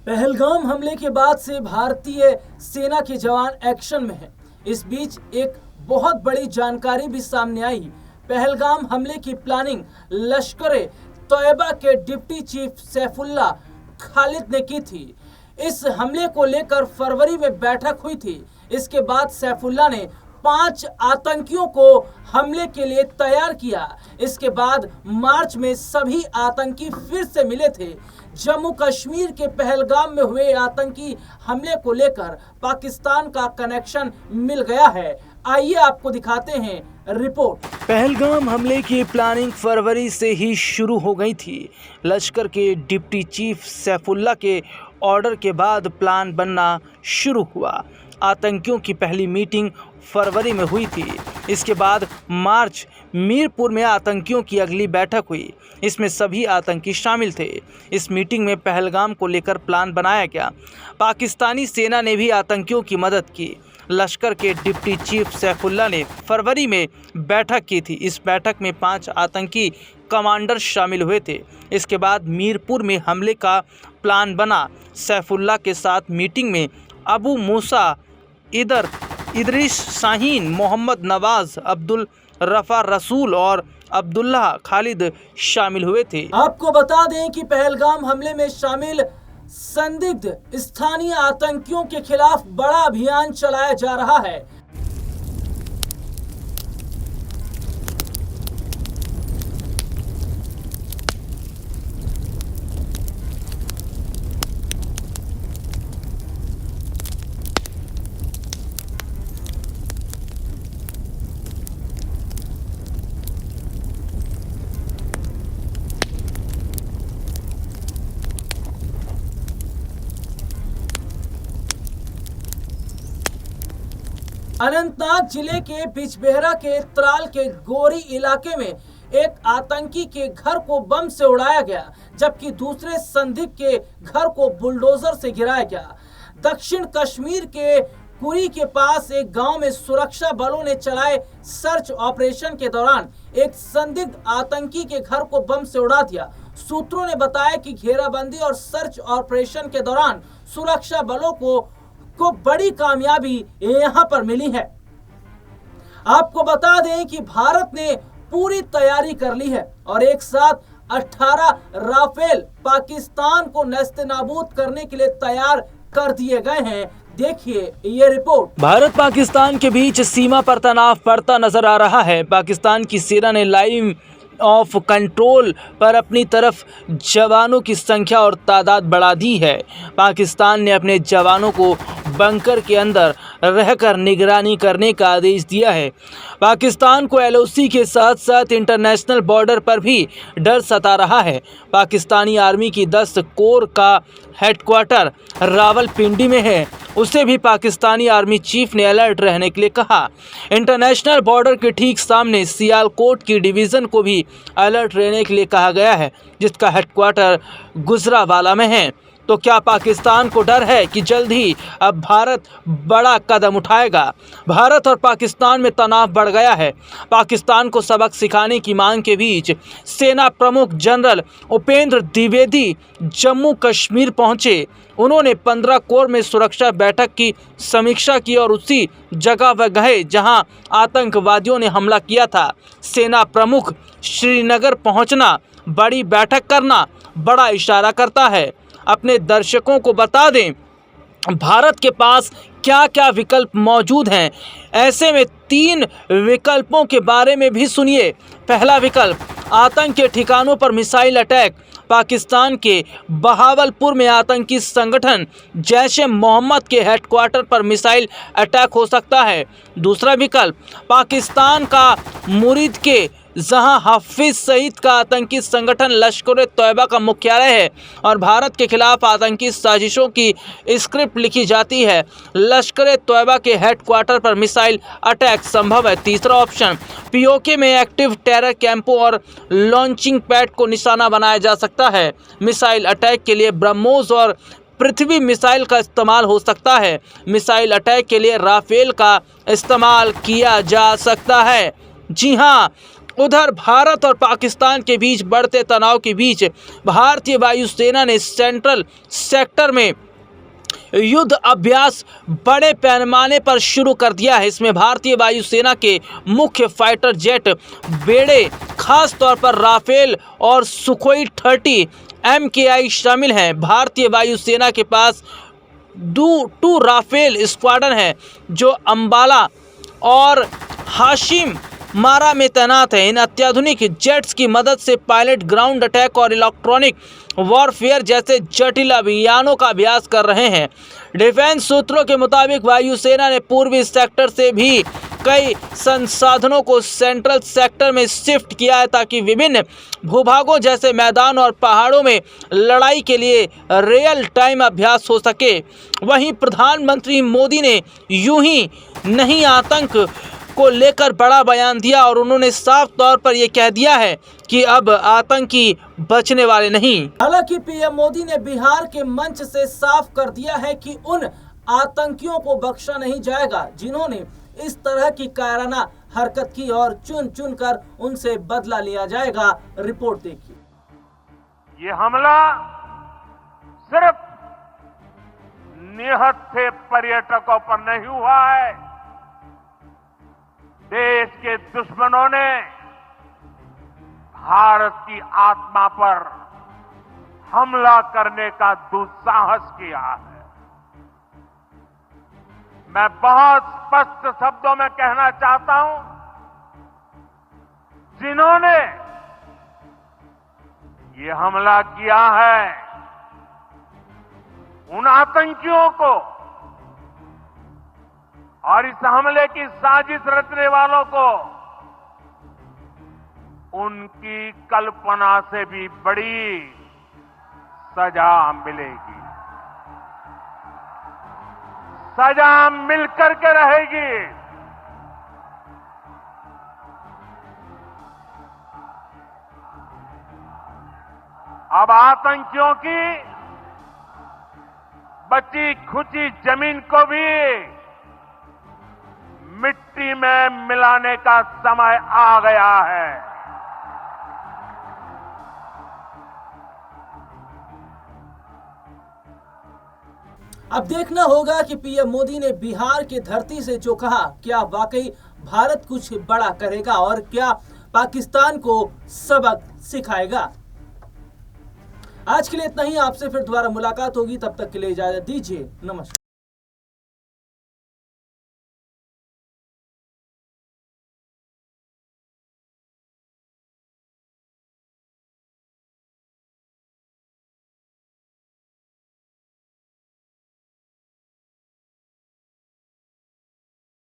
पहलगाम हमले के बाद से भारतीय सेना के जवान एक्शन में हैं। इस बीच एक बहुत बड़ी जानकारी भी सामने आई। पहलगाम हमले की प्लानिंग लश्कर-ए तैयबा के डिप्टी चीफ सैफुल्लाह खालिद ने की थी। इस हमले को लेकर फरवरी में बैठक हुई थी। इसके बाद सैफुल्लाह ने 5 आतंकियों को हमले के लिए तैयार किया। इसके बाद मार्च में सभी आतंकी फिर से मिले थे। जम्मू कश्मीर के पहलगाम में हुए आतंकी हमले को लेकर पाकिस्तान का कनेक्शन मिल गया है। आइए आपको दिखाते हैं रिपोर्ट। पहलगाम हमले की प्लानिंग फरवरी से ही शुरू हो गई थी। लश्कर के डिप्टी चीफ सैफुल्लाह के ऑर्डर के बाद प्लान बनना शुरू हुआ। आतंकियों की पहली मीटिंग फरवरी में हुई थी। इसके बाद मार्च मीरपुर में आतंकियों की अगली बैठक हुई। इसमें सभी आतंकी शामिल थे। इस मीटिंग में पहलगाम को लेकर प्लान बनाया गया। पाकिस्तानी सेना ने भी आतंकियों की मदद की। लश्कर के डिप्टी चीफ सैफुल्लाह ने फरवरी में बैठक की थी। इस बैठक में 5 आतंकी कमांडर शामिल हुए थे। इसके बाद मीरपुर में हमले का प्लान बना। सैफुल्लाह के साथ मीटिंग में अबू मूसा इदरीस शाहीन, मोहम्मद नवाज, अब्दुल रफा रसूल और अब्दुल्लाह खालिद शामिल हुए थे। आपको बता दें कि पहलगाम हमले में शामिल संदिग्ध स्थानीय आतंकियों के खिलाफ बड़ा अभियान चलाया जा रहा है। अनंतनाग जिले के बिजबेहरा के त्राल के गोरी इलाके में एक आतंकी के घर को बम से उड़ाया गया, जबकि दूसरे संदिग्ध के घर को बुलडोजर से गिराया गया। दक्षिण कश्मीर के कुरी के पास एक गांव में सुरक्षा बलों ने चलाए सर्च ऑपरेशन के दौरान एक संदिग्ध आतंकी के घर को बम से उड़ा दिया। सूत्रों ने बताया कि घेराबंदी और सर्च ऑपरेशन के दौरान सुरक्षा बलों को बड़ी कामयाबी यहां पर मिली है। आपको बता दें कि भारत ने पूरी तैयारी कर ली है और एक साथ 18 राफेल पाकिस्तान को नेस्तनाबूद करने के लिए तैयार कर दिए गए हैं। देखिए ये रिपोर्ट। भारत पाकिस्तान के बीच सीमा पर तनाव बढ़ता नजर आ रहा है। पाकिस्तान की सेना ने लाइन ऑफ कंट्रोल पर अपनी तरफ जवानों की संख्या और तादाद बढ़ा दी है। पाकिस्तान ने अपने जवानों को बंकर के अंदर रहकर निगरानी करने का आदेश दिया है। पाकिस्तान को एलओसी के साथ साथ इंटरनेशनल बॉर्डर पर भी डर सता रहा है। पाकिस्तानी आर्मी की 10 कोर का हेडक्वार्टर रावलपिंडी में है। उसे भी पाकिस्तानी आर्मी चीफ ने अलर्ट रहने के लिए कहा। इंटरनेशनल बॉर्डर के ठीक सामने सियालकोट की डिवीज़न को भी अलर्ट रहने के लिए कहा गया है, जिसका हेडक्वार्टर गुजरावाला में है। तो क्या पाकिस्तान को डर है कि जल्द ही अब भारत बड़ा कदम उठाएगा? भारत और पाकिस्तान में तनाव बढ़ गया है। पाकिस्तान को सबक सिखाने की मांग के बीच सेना प्रमुख जनरल उपेंद्र द्विवेदी जम्मू कश्मीर पहुंचे। उन्होंने 15 कोर में सुरक्षा बैठक की समीक्षा की और उसी जगह वह गए जहां आतंकवादियों ने हमला किया था। सेना प्रमुख श्रीनगर पहुंचना, बड़ी बैठक करना बड़ा इशारा करता है। अपने दर्शकों को बता दें भारत के पास क्या क्या विकल्प मौजूद हैं। ऐसे में 3 विकल्पों के बारे में भी सुनिए। पहला विकल्प, आतंक के ठिकानों पर मिसाइल अटैक। पाकिस्तान के बहावलपुर में आतंकी संगठन जैश-ए मोहम्मद के हेडक्वार्टर पर मिसाइल अटैक हो सकता है। दूसरा विकल्प, पाकिस्तान का मुरीद के जहां हाफिज सईद का आतंकी संगठन लश्कर-ए तैयबा का मुख्यालय है और भारत के खिलाफ आतंकी साजिशों की स्क्रिप्ट लिखी जाती है। लश्कर-ए तैयबा के हेडक्वार्टर पर मिसाइल अटैक संभव है। तीसरा ऑप्शन, पीओके में एक्टिव टेरर कैंपों और लॉन्चिंग पैड को निशाना बनाया जा सकता है। मिसाइल अटैक के लिए ब्रह्मोस और पृथ्वी मिसाइल का इस्तेमाल हो सकता है। मिसाइल अटैक के लिए राफेल का इस्तेमाल किया जा सकता है। जी हाँ, उधर भारत और पाकिस्तान के बीच बढ़ते तनाव के बीच भारतीय वायुसेना ने सेंट्रल सेक्टर में युद्ध अभ्यास बड़े पैमाने पर शुरू कर दिया है। इसमें भारतीय वायुसेना के मुख्य फाइटर जेट बेड़े, खास तौर पर राफेल और सुखोई 30 MKI शामिल हैं। भारतीय वायुसेना के पास 2 राफेल स्क्वाड्रन है जो अंबाला और हाशिम मारा में तैनात है। इन अत्याधुनिक जेट्स की मदद से पायलट ग्राउंड अटैक और इलेक्ट्रॉनिक वॉरफेयर जैसे जटिल अभियानों का अभ्यास कर रहे हैं। डिफेंस सूत्रों के मुताबिक वायुसेना ने पूर्वी सेक्टर से भी कई संसाधनों को सेंट्रल सेक्टर में शिफ्ट किया है ताकि विभिन्न भूभागों जैसे मैदान और पहाड़ों में लड़ाई के लिए रियल टाइम अभ्यास हो सके। वहीं प्रधानमंत्री मोदी ने यूं ही नहीं आतंक को लेकर बड़ा बयान दिया और उन्होंने साफ तौर पर यह कह दिया है कि अब आतंकी बचने वाले नहीं। हालांकि पीएम मोदी ने बिहार के मंच से साफ कर दिया है कि उन आतंकियों को बख्शा नहीं जाएगा जिन्होंने इस तरह की कायराना हरकत की और चुन चुन कर उनसे बदला लिया जाएगा। रिपोर्ट देखिए। ये हमला सिर्फ निहत्थे पर्यटकों पर नहीं हुआ है, देश के दुश्मनों ने भारत की आत्मा पर हमला करने का दुस्साहस किया है। मैं बहुत स्पष्ट शब्दों में कहना चाहता हूं, जिन्होंने ये हमला किया है उन आतंकियों को और इस हमले की साजिश रचने वालों को उनकी कल्पना से भी बड़ी सजा मिलेगी, सजा मिलकर के रहेगी। अब आतंकियों की बची खुची जमीन को भी मिट्टी में मिलाने का समय आ गया है। अब देखना होगा कि पीएम मोदी ने बिहार की धरती से जो कहा, क्या वाकई भारत कुछ बड़ा करेगा और क्या पाकिस्तान को सबक सिखाएगा। आज के लिए इतना ही। आपसे फिर दोबारा मुलाकात होगी, तब तक के लिए इजाजत दीजिए। नमस्कार।